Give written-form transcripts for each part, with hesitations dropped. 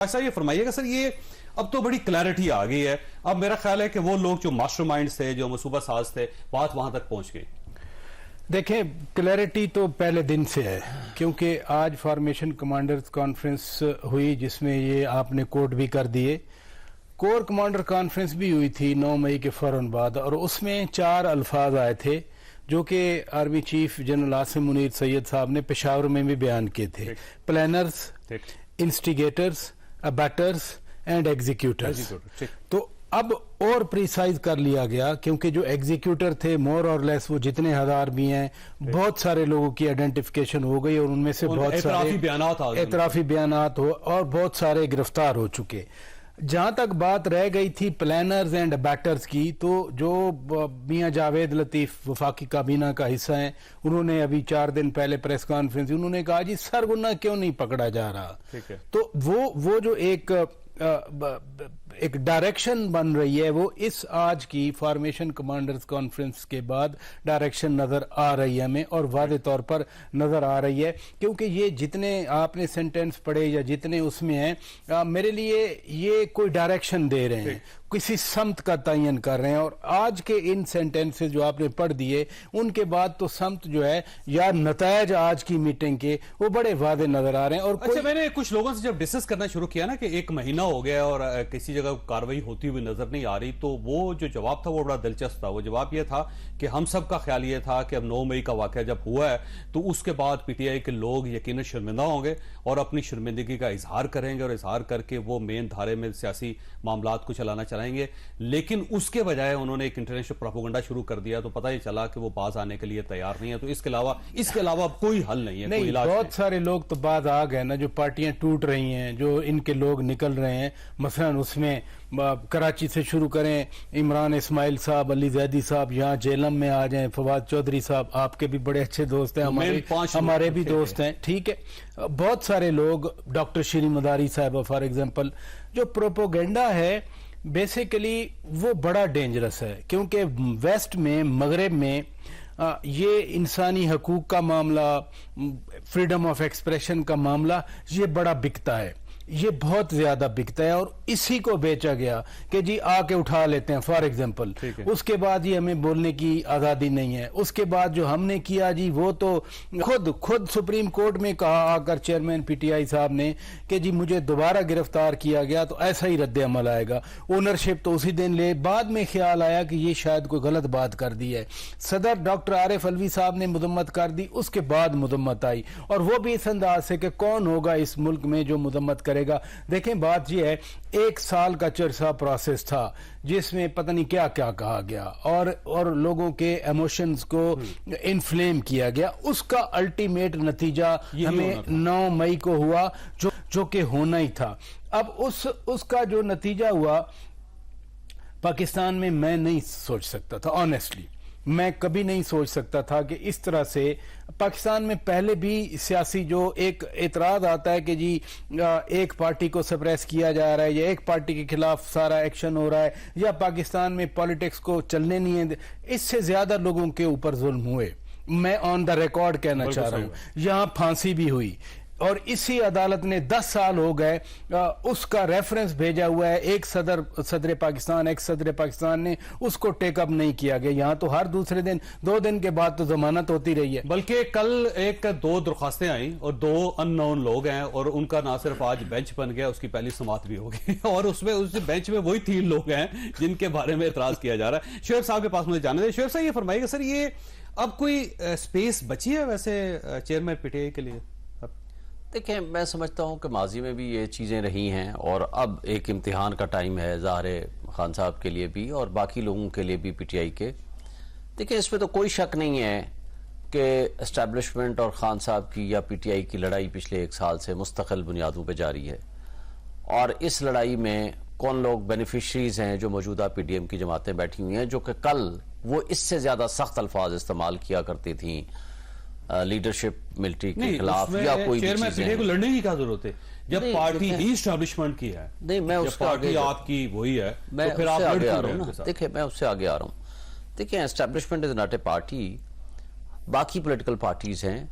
ایسا یہ فرمائیے گا سر، یہ اب تو بڑی کلیئرٹی آ گئی ہے، اب میرا خیال ہے کہ وہ لوگ جو ماسٹر مائنڈز تھے، جو منصوبہ ساز تھے، بات وہاں تک پہنچ گئی. دیکھیں کلیئرٹی تو پہلے دن سے ہے، کیونکہ آج فارمیشن کمانڈرز کانفرنس ہوئی جس میں یہ آپ نے کوٹ بھی کر دیے. کور کمانڈر کانفرنس بھی ہوئی تھی 9 مئی کے فوراً بعد، اور اس میں 4 الفاظ آئے تھے جو کہ army chief general Asim Munir Syed صاحب نے پشاور میں بھی بیان کیے تھے: planners, instigators, abettors and executors. تو اب اور پریسائز کر لیا گیا، کیونکہ جو ایگزیکیوٹر تھے مور اور لیس وہ جتنے ہزار بھی ہیں، بہت سارے لوگوں کی آئیڈینٹیفیکیشن ہو گئی، اور ان میں سے بہت سارے اعترافی بیانات ہو اور بہت سارے گرفتار ہو چکے. جہاں تک بات رہ گئی تھی پلانرز اینڈ بیٹرز کی، تو جو میاں جاوید لطیف وفاقی کابینہ کا حصہ ہیں، انہوں نے ابھی 4 دن پہلے پریس کانفرنس انہوں نے کہا جی سرغنہ کیوں نہیں پکڑا جا رہا. تو وہ جو ایک ڈائریکشن بن رہی ہے، وہ اس آج کی فارمیشن کمانڈرز کانفرنس کے بعد ڈائریکشن نظر آ رہی ہے ہمیں، اور واضح طور پر نظر آ رہی ہے. کیونکہ یہ جتنے آپ نے سینٹینس پڑھے یا جتنے اس میں ہیں، میرے لیے یہ کوئی ڈائریکشن دے رہے ہیں، کسی سمت کا تعین کر رہے ہیں. اور آج کے ان سینٹینسز جو آپ نے پڑھ دیے، ان کے بعد تو سمت جو ہے یا نتائج آج کی میٹنگ کے وہ بڑے واضح نظر آ رہے ہیں. اور اچھا، میں نے کچھ لوگوں سے جب ڈسکس کرنا شروع کیا نا کہ 1 مہینہ ہو گیا اور کسی جگہ کاروائی ہوتی ہوئی نظر نہیں آ رہی، تو وہ جو جواب تھا وہ بڑا دلچسپ تھا. وہ جواب یہ تھا کہ ہم سب کا خیال یہ تھا کہ اب 9 مئی کا واقعہ جب ہوا ہے تو اس کے بعد پی ٹی آئی کے لوگ یقیناً شرمندہ ہوں گے اور اپنی شرمندگی کا اظہار کریں گے، اور اظہار کر کے وہ مین دھارے میں سیاسی معاملات کو چلانا چلائیں گے. لیکن اس کے بجائے انہوں نے ایک انٹرنیشنل پروپیگنڈا شروع کر دیا، تو پتہ ہی چلا کہ وہ باز آنے کے لیے تیار نہیں ہے. تو اس کے علاوہ کوئی حل نہیں ہے، کوئی علاج نہیں. بہت سارے لوگ تو باز آ گئے نا، جو پارٹیاں ٹوٹ رہی ہیں، جو ان کے لوگ نکل رہے ہیں. مثلا اس میں کراچی سے شروع کریں، عمران اسماعیل صاحب، علی زیدی صاحب یہاں جیلم میں آ جائیں، فواد چودھری صاحب آپ کے بھی بڑے اچھے دوست ہیں، ہمارے بھی دوست ہیں، ٹھیک ہے. بہت سارے لوگ، ڈاکٹر شیری مداری صاحب فار ایگزامپل. جو پروپوگنڈا ہے بیسیکلی وہ بڑا ڈینجرس ہے، کیونکہ ویسٹ میں، مغرب میں یہ انسانی حقوق کا معاملہ، فریڈم آف ایکسپریشن کا معاملہ یہ بڑا بکتا ہے، یہ بہت زیادہ بکتا ہے. اور اسی کو بیچا گیا کہ جی آ کے اٹھا لیتے ہیں فار ایگزامپل. اس کے بعد یہ ہمیں بولنے کی آزادی نہیں ہے. اس کے بعد جو ہم نے کیا جی وہ تو خود سپریم کورٹ میں کہا آ کر چیئرمین پی ٹی آئی صاحب نے کہ جی مجھے دوبارہ گرفتار کیا گیا تو ایسا ہی رد عمل آئے گا. اونرشپ تو اسی دن لے. بعد میں خیال آیا کہ یہ شاید کوئی غلط بات کر دی ہے. صدر ڈاکٹر عارف علوی صاحب نے مذمت کر دی، اس کے بعد مذمت آئی، اور وہ بھی اس انداز سے کہ کون ہوگا اس ملک میں جو مذمت کرے گا. دیکھیں بات یہ ہے، 1 سال کا چرسا پروسیس تھا جس میں پتہ نہیں کیا کیا کہا گیا اور لوگوں کے ایموشنز کو انفلیم کیا گیا. اس کا الٹیمیٹ نتیجہ ہمیں 9 مئی کو ہوا جو کہ ہونا ہی تھا. اب اس کا جو نتیجہ ہوا پاکستان میں میں نہیں سوچ سکتا تھا، آنیسٹلی میں کبھی نہیں سوچ سکتا تھا کہ اس طرح سے پاکستان میں پہلے بھی سیاسی جو ایک اعتراض آتا ہے کہ جی ایک پارٹی کو سپریس کیا جا رہا ہے، یا ایک پارٹی کے خلاف سارا ایکشن ہو رہا ہے، یا پاکستان میں پالیٹکس کو چلنے نہیں ہے، اس سے زیادہ لوگوں کے اوپر ظلم ہوئے. میں آن دا ریکارڈ کہنا چاہ رہا ہوں، یہاں پھانسی بھی ہوئی، اور اسی عدالت نے 10 سال ہو گئے اس کا ریفرنس بھیجا ہوا ہے. ایک صدر پاکستان نے اس کو ٹیک اپ نہیں کیا گیا. یہاں تو ہر دوسرے دن 2 دن کے بعد تو ضمانت ہوتی رہی ہے. بلکہ کل 2 درخواستیں آئیں اور 2 ان نون لوگ ہیں، اور ان کا نہ صرف آج بینچ بن گیا، اس کی پہلی سماعت بھی ہوگی، اور اس بینچ میں وہی 3 لوگ ہیں جن کے بارے میں اعتراض کیا جا رہا ہے. شعیب صاحب کے پاس مجھے جانے دیں. شعیب صاحب یہ فرمائیے گا سر، یہ اب کوئی سپیس بچی ہے ویسے چیئرمین پی ٹی آئی کے لیے؟ دیکھیں میں سمجھتا ہوں کہ ماضی میں بھی یہ چیزیں رہی ہیں، اور اب ایک امتحان کا ٹائم ہے ظاہر خان صاحب کے لیے بھی اور باقی لوگوں کے لیے بھی پی ٹی آئی کے. دیکھیں اس میں تو کوئی شک نہیں ہے کہ اسٹیبلشمنٹ اور خان صاحب کی یا پی ٹی آئی کی لڑائی پچھلے 1 سال سے مستقل بنیادوں پہ جاری ہے، اور اس لڑائی میں کون لوگ بینیفیشریز ہیں جو موجودہ پی ڈی ایم کی جماعتیں بیٹھی ہوئی ہیں، جو کہ کل وہ اس سے زیادہ سخت الفاظ استعمال کیا کرتی تھیں لیڈرشپ ملٹری کے خلاف یا کوئی بھی چیزیں کو لڑنے کی کیا ضرورت ہے جب پارٹی ہی اسٹیبلشمنٹ کی ہے؟ نہیں میں اس پارٹی آپ کی وہی ہے، میں اس سے آگے آ رہا ہوں. دیکھیں میں اس سے آگے آ رہا ہوں. دیکھیں establishment is not a party. باقی پولیٹیکل پارٹیز ہیں،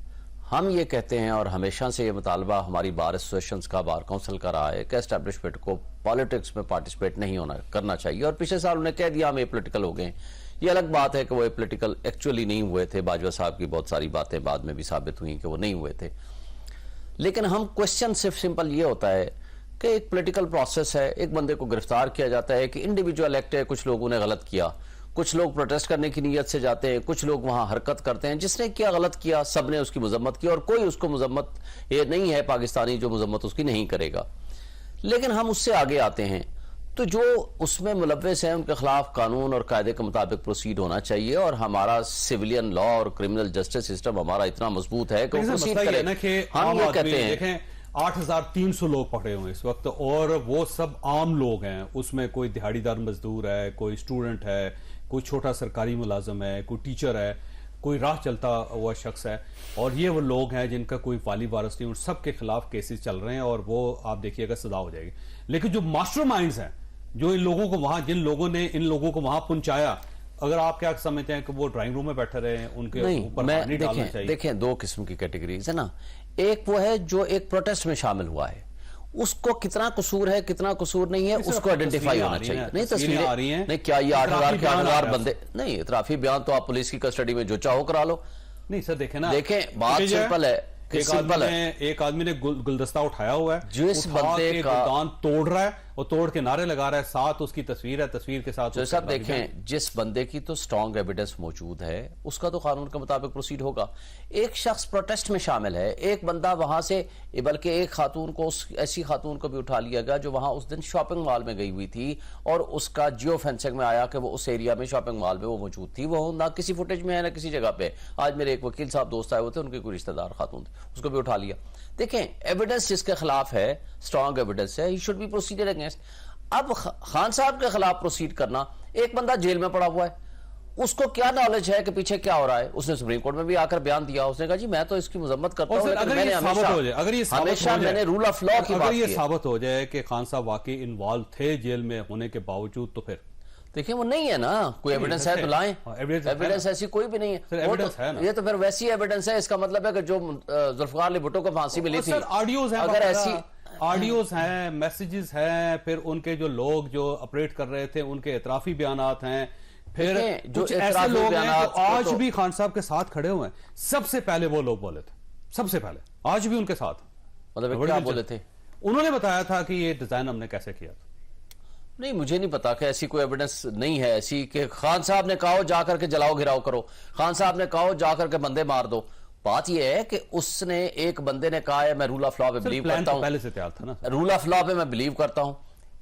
ہم یہ کہتے ہیں اور ہمیشہ سے یہ مطالبہ ہماری بار ایسوسیشنز کا، بار کونسل کا رہا ہے کہ اسٹیبلشمنٹ کو پالیٹکس میں پارٹیسپیٹ نہیں کرنا چاہیے، اور پچھلے سال انہیں کہہ دیا ہم اے پولیٹیکل ہو گئے. یہ الگ بات ہے کہ وہ اے پولیٹیکل ایکچولی نہیں ہوئے تھے. باجوہ صاحب کی بہت ساری باتیں بعد میں بھی ثابت ہوئیں کہ وہ نہیں ہوئے تھے. لیکن ہم کوشچن صرف سمپل یہ ہوتا ہے کہ ایک پولیٹیکل پروسیس ہے، ایک بندے کو گرفتار کیا جاتا ہے کہ انڈیویجول ایکٹ ہے، کچھ لوگوں نے غلط کیا، کچھ لوگ پروٹیسٹ کرنے کی نیت سے جاتے ہیں، کچھ لوگ وہاں حرکت کرتے ہیں. جس نے کیا غلط کیا سب نے اس کی مذمت کی، اور کوئی اس کو مذمت یہ نہیں ہے پاکستانی جو مذمت اس کی نہیں کرے گا. لیکن ہم اس سے آگے آتے ہیں تو جو اس میں ملوث ہیں ان کے خلاف قانون اور قاعدے کے مطابق پروسیڈ ہونا چاہیے، اور ہمارا سویلین لا اور کرمنل جسٹس سسٹم ہمارا اتنا مضبوط ہے کہ وہ پروسیڈ کرے. ہم یہ کہتے ہیں 8,300 لوگ پکڑے ہوئے اس وقت، اور وہ سب عام لوگ ہیں. اس میں کوئی دہاڑی دار مزدور ہے، کوئی اسٹوڈنٹ ہے، کوئی چھوٹا سرکاری ملازم ہے، کوئی ٹیچر ہے، کوئی راہ چلتا ہوا شخص ہے، اور یہ وہ لوگ ہیں جن کا کوئی والی وارث نہیں. ان سب کے خلاف کیسز چل رہے ہیں، اور وہ آپ دیکھیے گا سزا ہو جائے گی. لیکن جو ماسٹر مائنڈز ہیں، جو ان لوگوں کو وہاں، جن لوگوں نے ان لوگوں کو وہاں پہنچایا، اگر آپ کیا سمجھتے ہیں کہ وہ ڈرائنگ روم میں بیٹھے رہے ہیں؟ ان کے اوپر پانی ڈالنا چاہیے. دیکھیں دو قسم کی کیٹیگریز ہے نا. ایک وہ ہے جو ایک پروٹیسٹ میں شامل ہوا ہے، اس کو کتنا قصور ہے کتنا قصور نہیں ہے اس کو آئیڈینٹیفائی ہونا چاہیے. نہیں تصویریں آ رہی ہیں، نہیں کیا یہ 8,000 بندے نہیں. اعترافی بیان تو آپ پولیس کی کسٹڈی میں جو چاہو کرا لو. نہیں سر دیکھیں نا، دیکھیں بات سمپل ہے. ایک آدمی نے گلدستہ اٹھایا ہوا ہے، جس بندے کا گلدان توڑ رہا ہے اور توڑ کے نعرے لگا رہا ہے، ساتھ اس کی تصویر ہے، تصویر کے ساتھ صاحب دیکھیں جس بندے کی تو سٹرونگ ایویڈنس موجود ہے اس کا تو قانون کے مطابق پروسیڈ ہوگا. ایک شخص پروٹیسٹ میں شامل ہے، ایک بندہ وہاں سے، بلکہ ایک خاتون کو، ایسی خاتون کو بھی اٹھا لیا گیا جو وہاں اس دن شاپنگ مال میں گئی ہوئی تھی، اور اس کا جیو فینسنگ میں آیا کہ وہ اس ایریا میں شاپنگ مال میں وہ موجود تھی. وہ نہ کسی فوٹیج میں ہے نہ کسی جگہ پہ. آج میرے ایک وکیل صاحب دوست آئے ہوئے تھے، ان کے کوئی رشتہ دار خاتون تھے، اس کو بھی اٹھا لیا. دیکھیں ایویڈنس جس کے خلاف ہے، سٹرونگ ایویڈنس ہے، ہی شوڈ بی پروسیڈڈ اگینسٹ. اب خان صاحب کے خلاف پروسیڈ کرنا، ایک بندہ جیل میں پڑا ہوا ہے، اس کو کیا نالج ہے کہ پیچھے کیا ہو رہا ہے؟ اس نے سپریم کورٹ میں بھی آ کر بیان دیا، اس نے کہا جی میں تو اس کی مذمت کرتا ہوں، لیکن میں نے ہمیشہ میں نے رول آف لا کی بات کی. اگر یہ ثابت ہو جائے کہ خان صاحب واقعی انوالو تھے جیل میں ہونے کے باوجود، تو پھر دیکھیں وہ نہیں ہے نا. کوئی ایویڈنس ہے تو لائیں. ایویڈنس ایسی کوئی بھی نہیں ہے. یہ تو پھر ویسی ایویڈنس ہے. اس کا مطلب ہے کہ جو ذوالفقار علی بھٹو کو پھانسی ملی تھی، اگر ایسی آڈیوز ہیں، میسیجز ہیں، پھر ان کے جو لوگ جو اپریٹ کر رہے تھے ان کے اعترافی بیانات ہیں، پھر جو ایسے لوگ ہیں جو آج بھی خان صاحب کے ساتھ کھڑے ہوئے ہیں. سب سے پہلے وہ لوگ بولے تھے، سب سے پہلے، آج بھی ان کے ساتھ. مطلب کیا بولے تھے؟ انہوں نے بتایا تھا کہ یہ ڈیزائن ہم نے کیسے کیا تھا. نہیں مجھے نہیں پتا کہ ایسی کوئی ایویڈنس نہیں ہے ایسی کہ خان صاحب نے کہا جا کر کے جلاؤ گھراؤ کرو، خان صاحب نے کہا جا کر کے بندے مار دو. بات یہ ہے کہ اس نے، ایک بندے نے کہا ہے میں رول آف لا پہ بلیو کرتا ہوں، پہلے سے تیار تھا نا، رول آف لا پہ میں بلیو کرتا ہوں.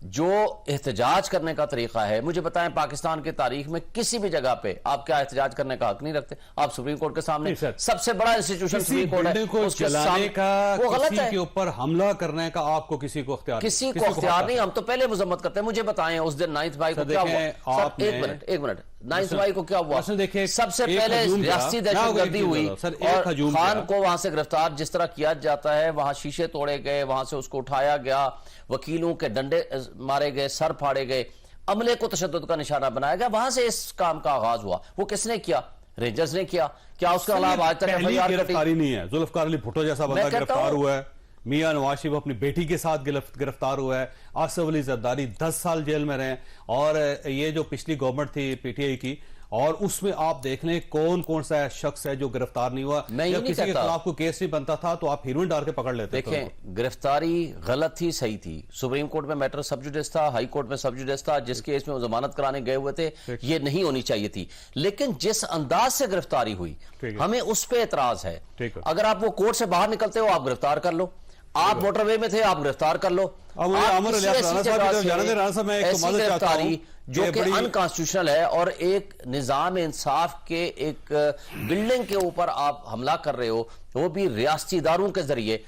جو احتجاج کرنے کا طریقہ ہے، مجھے بتائیں پاکستان کی تاریخ میں کسی بھی جگہ پہ آپ کیا احتجاج کرنے کا حق نہیں رکھتے؟ آپ سپریم کورٹ کے سامنے، سب سے بڑا انسٹیٹیوشن سپریم کورٹ ہے، کو جلانے کا، وہ غلط ہے. کسی کے اوپر حملہ کرنے کا آپ کو کسی کو اختیار نہیں. ہم تو پہلے مذمت کرتے ہیں. مجھے بتائیں اس دن 9 مئی کو کیا ہوا؟ ایک منٹ 9 مئی کو کیا ہوا؟ سب سے پہلے ریاستی دہشت گردی ہوئی، اور خان کو وہاں سے گرفتار جس طرح کیا جاتا ہے، وہاں شیشے توڑے گئے، وہاں سے اس کو اٹھایا گیا، وکیلوں کے ڈنڈے مارے گئے، سر پھاڑے گئے، عملے کو تشدد کا نشانہ بنایا گیا. وہاں سے اس کام کا آغاز ہوا. وہ کس نے کیا؟ رینجرز نے کیا. کیا اس کے علاوہ آج تک گرفتاری نہیں ہے؟ ذوالفقار علی بھٹو جیسا بندہ گرفتار ہوا ہے، میاں نواز شریف اپنی بیٹی کے ساتھ گرفتار ہوا ہے، آصف علی زرداری 10 سال جیل میں رہے، اور یہ جو پچھلی گورنمنٹ تھی پی ٹی آئی کی، اور اس میں آپ دیکھ لیں کون کون سا شخص ہے جو گرفتار نہیں ہوا. جب کسی کے خلاف کوئی کیس نہیں بنتا تھا تو آپ ہیروئن ڈال کے پکڑ لیتے. دیکھیں گرفتاری غلط تھی صحیح تھی. سپریم کورٹ میں میٹر سب جوڈیس تھا، ہائی کورٹ میں سب جوڈیس تھا، جس کیس میں وہ ضمانت کرانے گئے ہوئے تھے، یہ نہیں ہونی چاہیے تھی. لیکن جس انداز سے گرفتاری ہوئی ہمیں اس پہ اعتراض ہے. اگر آپ وہ کورٹ سے باہر نکلتے ہو آپ گرفتار کر لو، آپ موٹر وے میں تھے آپ گرفتار کر لو. ایسی گرفتاری جو کہ ان کانسٹیٹیوشنل ہے، اور ایک نظام انصاف کے ایک بلڈنگ کے اوپر آپ حملہ کر رہے ہو، وہ بھی ریاستی اداروں کے ذریعے.